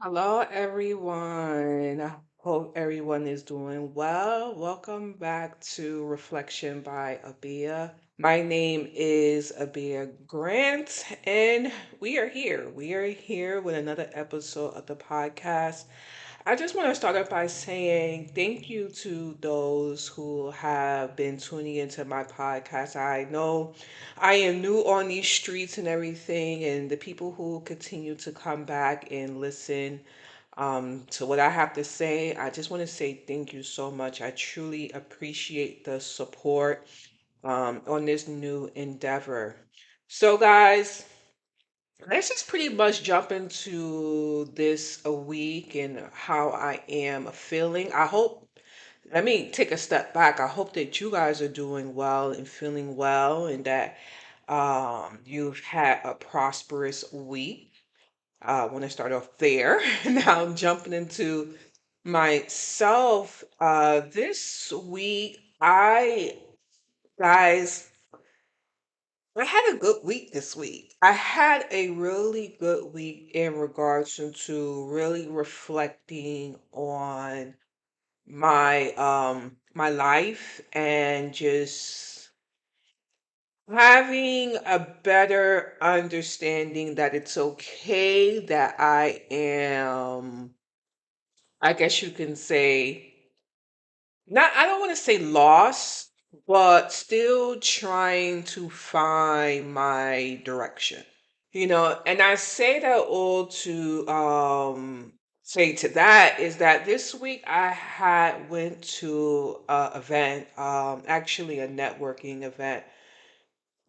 Hello, everyone. I hope everyone is doing well. Welcome back to Reflection by Abia. My name is Abia Grant, and we are here. We are here with another episode of the podcast. I just want to start off by saying thank you to those who have been tuning into my podcast. I know I am new on these streets and everything, and the people who continue to come back and listen to what I have to say, I just want to say thank you so much. I truly appreciate the support on this new endeavor. So, guys, let's just pretty much jump into this a week and how I am feeling. Let me take a step back. I hope that you guys are doing well and feeling well and that you've had a prosperous week. I want to start off there. Now I'm jumping into myself. This week, guys, I had a good week this week. I had a really good week in regards to really reflecting on my life and just having a better understanding that it's okay that I guess you can say, not, I don't want to say lost, but still trying to find my direction. And I say that all to say to that is that this week I had went to a event, actually a networking event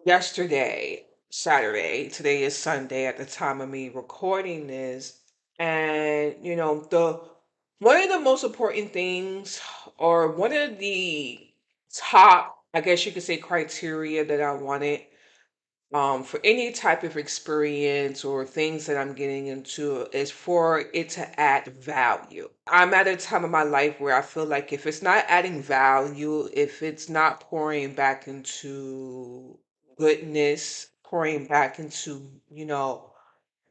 yesterday, Saturday. Today is Sunday at the time of me recording this. And the one of the most important things, or one of the top, I guess you could say, criteria that I wanted for any type of experience or things that I'm getting into is for it to add value. I'm at a time of my life where I feel like if it's not adding value, if it's not pouring back into goodness, pouring back into,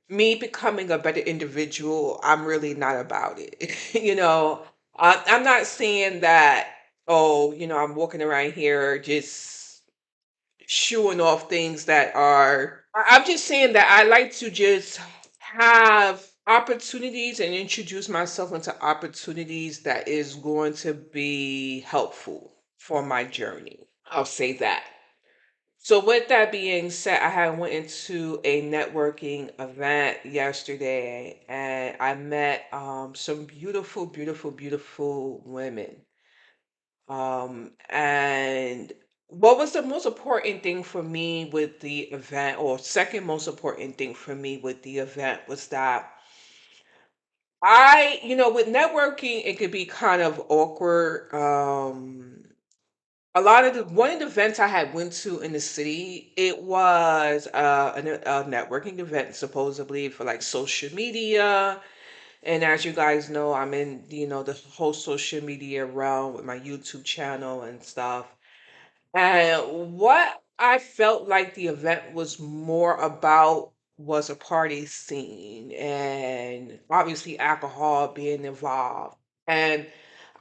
me becoming a better individual, I'm really not about it. I'm not saying that, oh, I'm walking around here just showing off things that are I'm just saying that I like to just have opportunities and introduce myself into opportunities that is going to be helpful for my journey. I'll say that. So with that being said, I had went into a networking event yesterday and I met some beautiful, beautiful, beautiful women. And what was the most important thing for me with the event, or second most important thing for me with the event, was that with networking, it could be kind of awkward. A lot of one of the events I had went to in the city, it was a networking event supposedly for like social media. And as you guys know, I'm in, the whole social media realm with my YouTube channel and stuff. And what I felt like the event was more about was a party scene and obviously alcohol being involved. And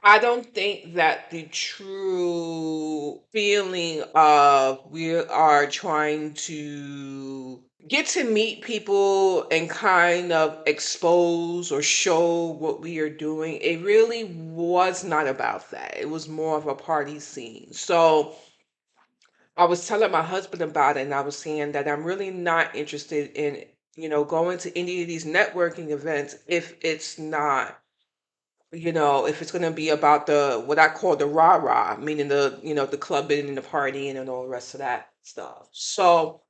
I don't think that the true feeling of we are trying to get to meet people and kind of expose or show what we are doing, it really was not about that. It was more of a party scene. So, I was telling my husband about it, and I was saying that I'm really not interested in, going to any of these networking events if it's not, if it's going to be about the what I call the rah rah, meaning the clubbing and the partying and all the rest of that stuff. So,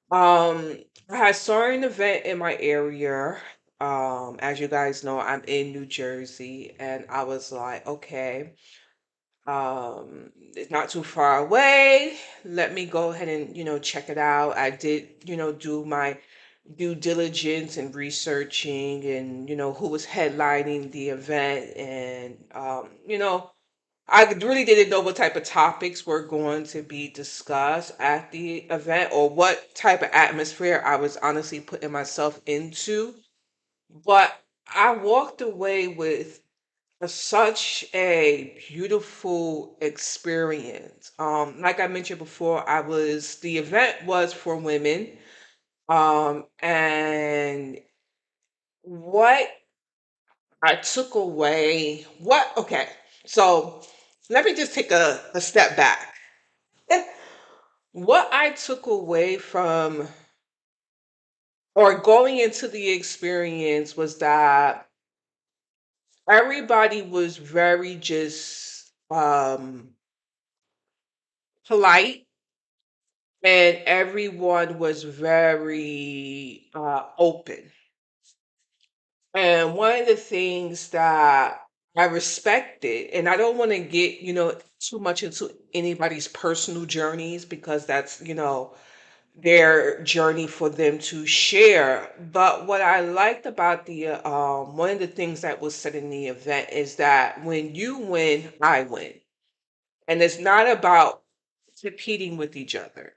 I had saw an event in my area. As you guys know, I'm in New Jersey, and I was like, okay. It's not too far away. Let me go ahead and, check it out. I did, do my due diligence and researching and, who was headlining the event. And, I really didn't know what type of topics were going to be discussed at the event or what type of atmosphere I was honestly putting myself into. But I walked away with such a beautiful experience. Like I mentioned before, the event was for women. And what I took away, okay, so let me just take a step back. What I took away from or going into the experience was that everybody was very just polite, and everyone was very open. And one of the things that I respected, and I don't want to get, too much into anybody's personal journeys because that's, their journey for them to share. But what I liked about one of the things that was said in the event is that when you win, I win. And it's not about competing with each other.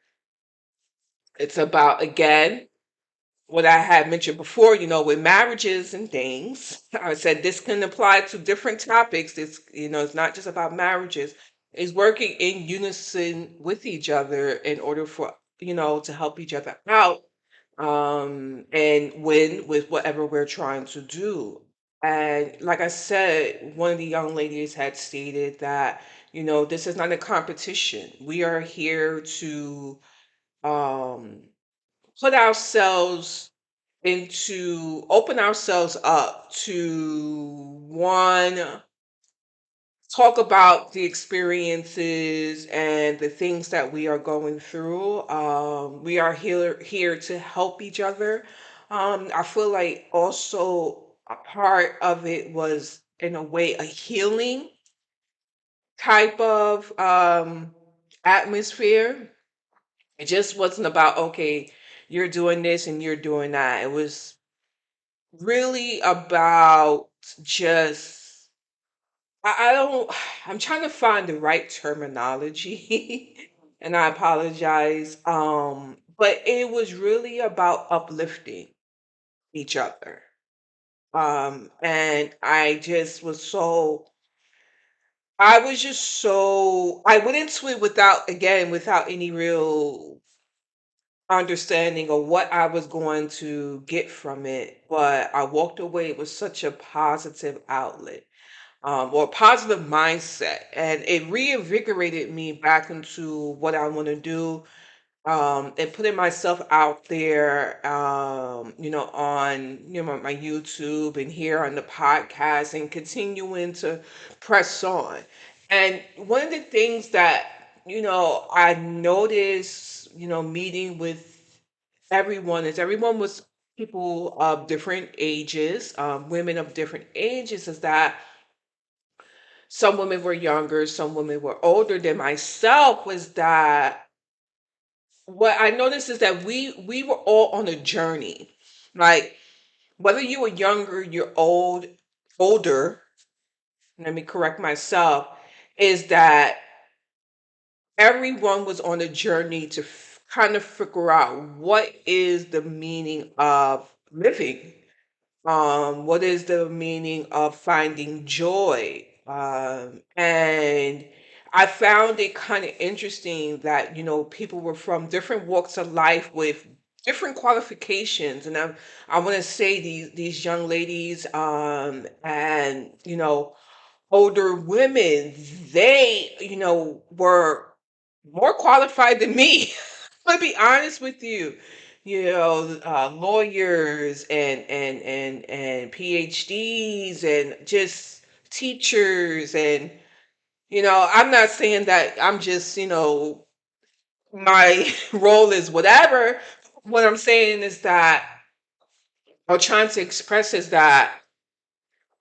It's about, again, what I had mentioned before, with marriages and things. I said this can apply to different topics. It's not just about marriages. It's working in unison with each other in order for, to help each other out, and win with whatever we're trying to do. And like I said, one of the young ladies had stated that, this is not a competition. We are here to um, put ourselves open ourselves up to one, talk about the experiences and the things that we are going through. We are here to help each other. I feel like also a part of it was in a way a healing type of atmosphere. It just wasn't about, okay, you're doing this and you're doing that. It was really about just I don't I'm trying to find the right terminology and I apologize. But it was really about uplifting each other. And I was just so I went into it without any real understanding of what I was going to get from it, but I walked away with such a positive outlet, or positive mindset, and it reinvigorated me back into what I want to do, and putting myself out there, on my YouTube and here on the podcast, and continuing to press on. And one of the things that I noticed, meeting with everyone is everyone was people of different ages, women of different ages, is that some women were younger, some women were older than myself, was that what I noticed is that we were all on a journey. Like whether you were younger, you're older, let me correct myself, is that everyone was on a journey to kind of figure out what is the meaning of living. What is the meaning of finding joy? And I found it kind of interesting that, people were from different walks of life with different qualifications. And I want to say these young ladies, and, older women, they, were more qualified than me. I'm gonna be honest with you. Lawyers and PhDs and just teachers, and I'm not saying that I'm just my role is whatever. What I'm saying is that I'm trying to express is that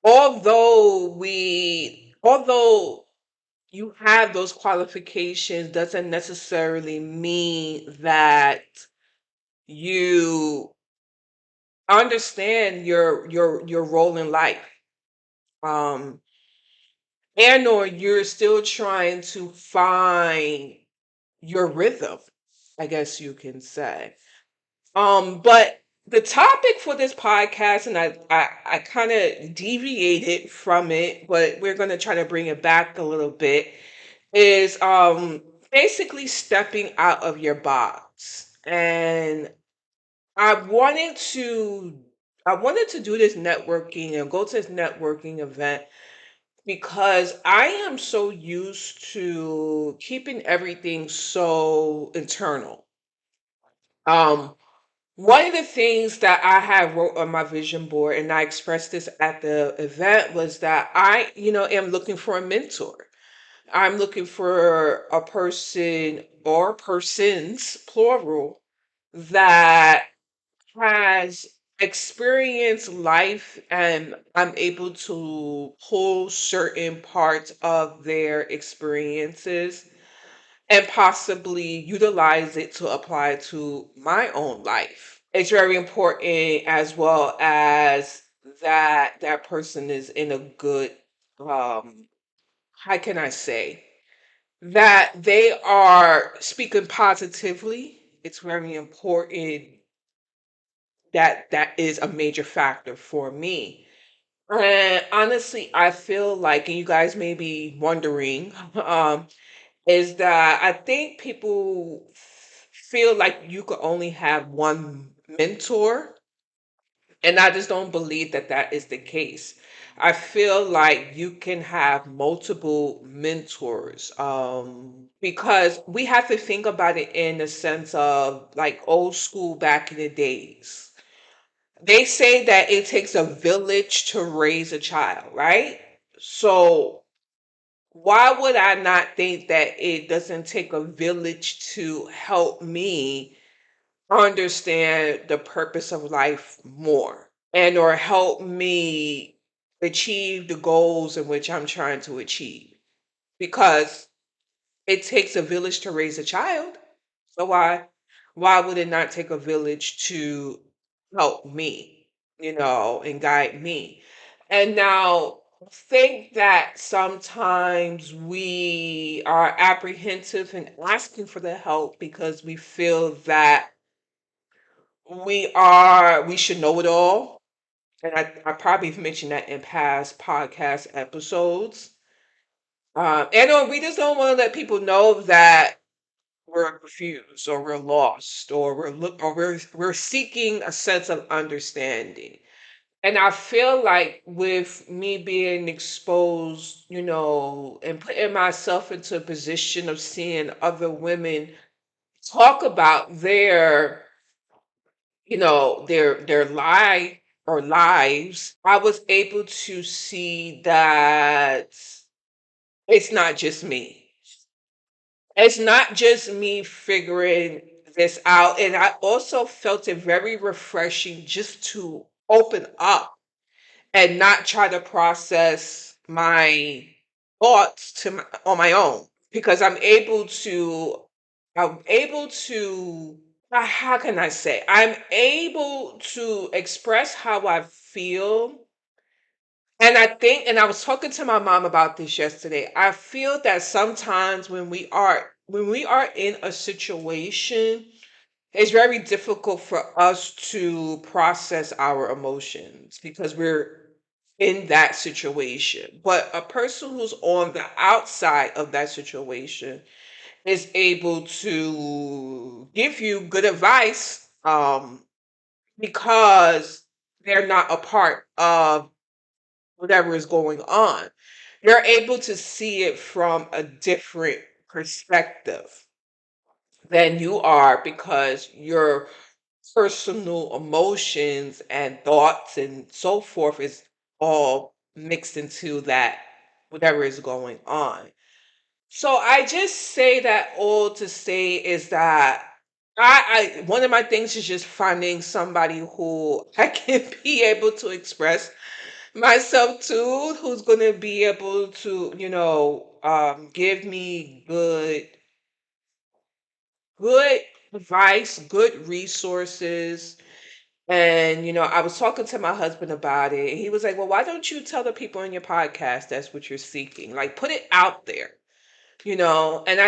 although you have those qualifications doesn't necessarily mean that you understand your role in life, um and or you're still trying to find your rhythm, I guess you can say. But The topic for this podcast, and I kind of deviated from it, but we're going to try to bring it back a little bit, is basically stepping out of your box. And I wanted to I wanted to do this networking and go to this networking event because I am so used to keeping everything so internal. Um, One of the things that I had wrote on my vision board, and I expressed this at the event, was that am looking for a mentor. I'm looking for a person or persons, plural, that has experienced life and I'm able to pull certain parts of their experiences and possibly utilize it to apply to my own life. It's very important as well as that person is in a good how can I say that they are speaking positively. It's very important that that is a major factor for me. And honestly, I feel like, and you guys may be wondering, is that I think people feel like you could only have one mentor, and I just don't believe that that is the case. I feel like you can have multiple mentors because we have to think about it in the sense of like old school back in the days. They say that it takes a village to raise a child, right? So why would I not think that it doesn't take a village to help me understand the purpose of life more and or help me achieve the goals in which I'm trying to achieve? Because it takes a village to raise a child. So why would it not take a village to help me, and guide me? And now I think that sometimes we are apprehensive in asking for the help because we feel that we should know it all. And I probably have mentioned that in past podcast episodes. And or we just don't want to let people know that we're confused or we're lost or we're seeking a sense of understanding. And I feel like with me being exposed, and putting myself into a position of seeing other women talk about their life or lives, I was able to see that it's not just me. It's not just me figuring this out. And I also felt it very refreshing just to open up and not try to process my thoughts on my own because I'm able to how can I say, I'm able to express how I feel. And I think, and I was talking to my mom about this yesterday. I feel that sometimes when we are in a situation, it's very difficult for us to process our emotions because we're in that situation. But a person who's on the outside of that situation is able to give you good advice because they're not a part of whatever is going on. You're able to see it from a different perspective than you are because your personal emotions and thoughts and so forth is all mixed into that whatever is going on. So I just say that all to say is that I one of my things is just finding somebody who I can be able to express myself to, who's going to be able to, give me good advice, good resources. And, I was talking to my husband about it. And he was like, well, why don't you tell the people in your podcast that's what you're seeking? Like, put it out there, And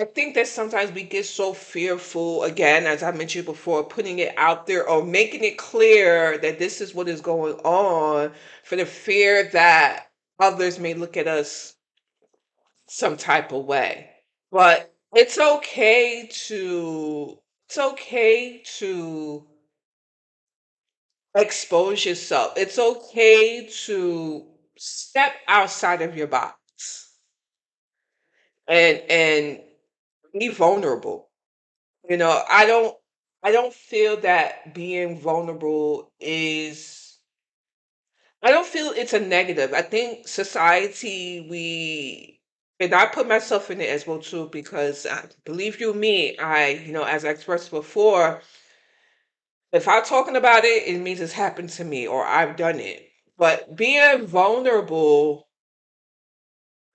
I think that sometimes we get so fearful, again, as I mentioned before, putting it out there or making it clear that this is what is going on for the fear that others may look at us some type of way. But it's okay to expose yourself. It's okay to step outside of your box and be vulnerable. You know, I don't feel that being vulnerable is I don't feel it's a negative. I think society we and I put myself in it as well too because believe you me, as I expressed before, if I'm talking about it, it means it's happened to me or I've done it. But being vulnerable,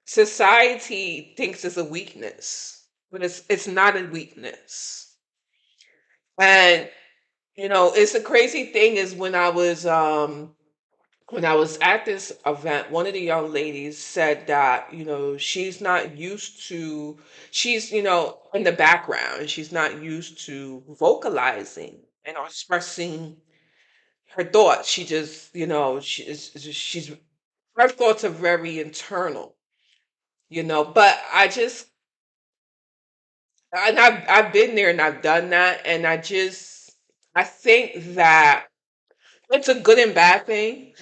society thinks is a weakness, but it's not a weakness. And it's a crazy thing is when I was at this event, one of the young ladies said that, she's not used to she's, in the background and she's not used to vocalizing and or expressing her thoughts. She just, she's her thoughts are very internal, but I've been there and I've done that and I think that it's a good and bad thing.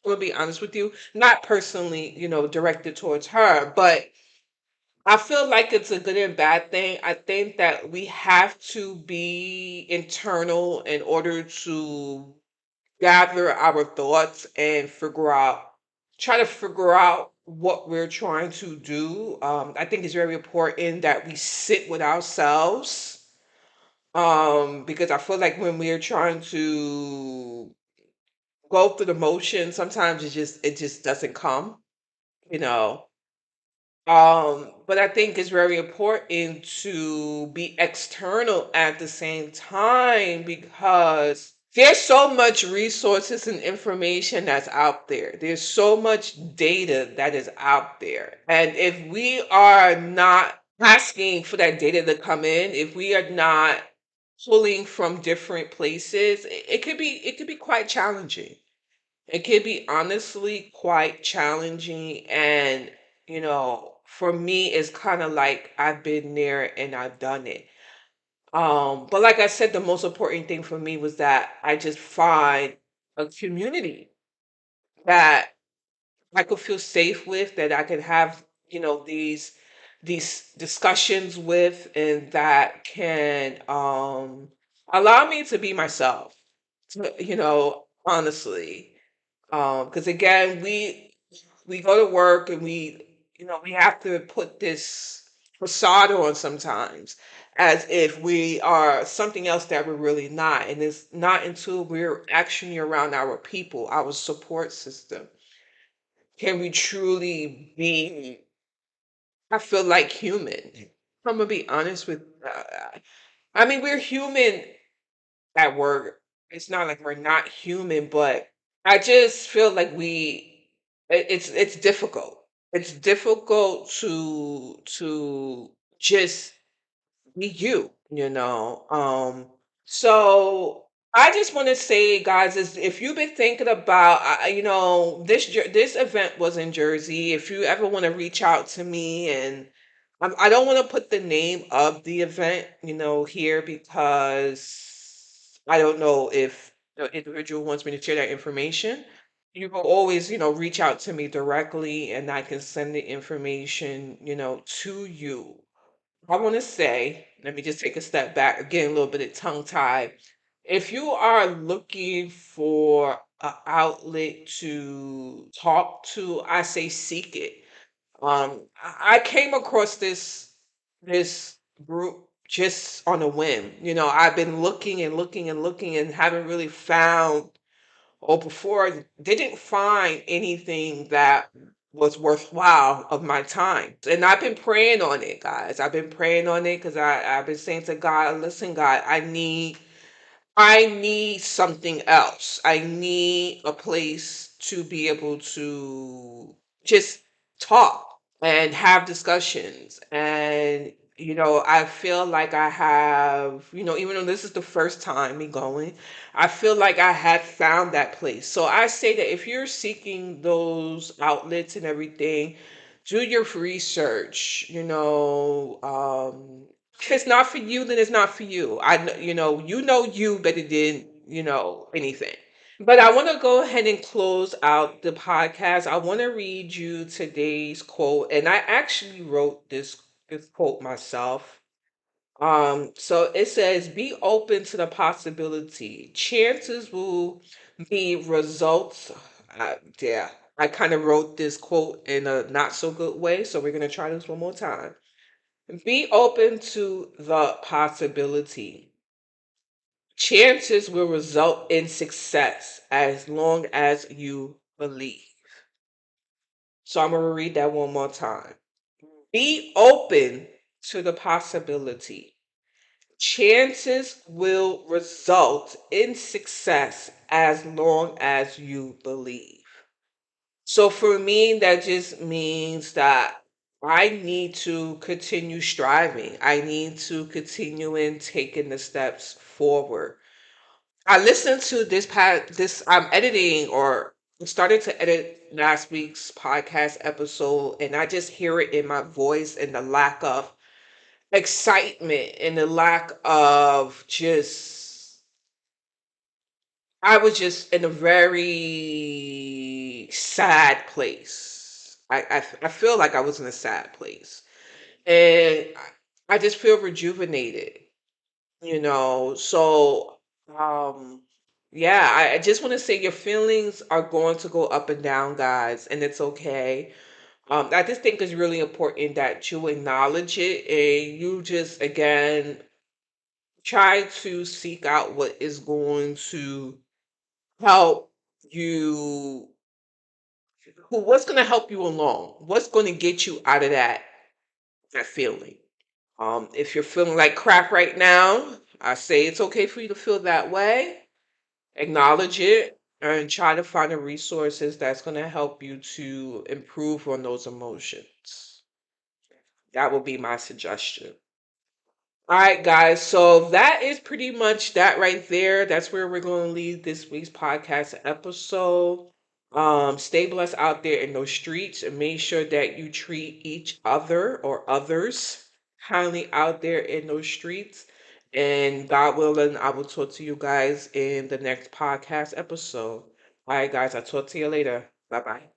I'm gonna be honest with you. Not personally, directed towards her, but I feel like it's a good and bad thing. I think that we have to be internal in order to gather our thoughts and try to figure out what we're trying to do. I think it's very important that we sit with ourselves. Because I feel like when we're trying to go through the motions, sometimes it just doesn't come, you know. But I think it's very important to be external at the same time because there's so much resources and information that's out there. There's so much data that is out there. And if we are not asking for that data to come in, if we are not pulling from different places, it could be quite challenging. It can be honestly quite challenging. And, for me, it's kind of like I've been there and I've done it. But like I said, the most important thing for me was that I just find a community that I could feel safe with, that I could have, these discussions with, and that can allow me to be myself. Honestly. Because again, we go to work and we have to put this facade on sometimes as if we are something else that we're really not. And it's not until we're actually around our people, our support system, can we truly be, I feel like, human. I'm gonna be honest with I mean, we're human at work. It's not like we're not human, but I just feel like it's difficult. It's difficult to just be you, you know. So I just want to say, guys, is if you've been thinking about, this event was in Jersey. If you ever want to reach out to me, and I don't want to put the name of the event, here because I don't know if the individual wants me to share that information. You will always, reach out to me directly, and I can send the information, to you. I want to say, let me just take a step back again, a little bit of tongue tied. If you are looking for an outlet to talk to, I say seek it. I came across this group just on a whim. I've been looking and looking and looking and haven't really found, or before didn't find anything that was worthwhile of my time. And I've been praying on it, guys. I've been praying on it because I've been saying to God, listen, God, I need something else. I need a place to be able to just talk and have discussions. And I feel like I have, even though this is the first time me going, I feel like I had found that place. So I say that if you're seeking those outlets and everything, do your research, if it's not for you, then it's not for you. You better than, anything. But I want to go ahead and close out the podcast. I want to read you today's quote, and I actually wrote this quote myself. So it says, "Be open to the possibility. Chances will be results." Yeah, I kind of wrote this quote in a not so good way, so we're gonna try this one more time. Be open to the possibility. Chances will result in success as long as you believe. So I'm going to read that one more time. Be open to the possibility. Chances will result in success as long as you believe. So for me, that just means that I need to continue striving. I need to continue in taking the steps forward. I listened to this I'm editing or started to edit last week's podcast episode, and I just hear it in my voice and the lack of excitement and the lack of just I was just in a very sad place. I feel like I was in a sad place. And I just feel rejuvenated. So um yeah, I just want to say your feelings are going to go up and down, guys, and it's okay. I just think it's really important that you acknowledge it and you just again try to seek out what is going to help you what's going to help you along, what's going to get you out of that feeling. If you're feeling like crap right now, I say it's okay for you to feel that way. Acknowledge it and try to find the resources that's going to help you to improve on those emotions. That would be my suggestion. All right, guys. So that is pretty much that right there. That's where we're going to leave this week's podcast episode. Stay blessed out there in those streets and make sure that you treat each other or others kindly out there in those streets. And God willing, I will talk to you guys in the next podcast episode. All right, guys. I'll talk to you later. Bye bye.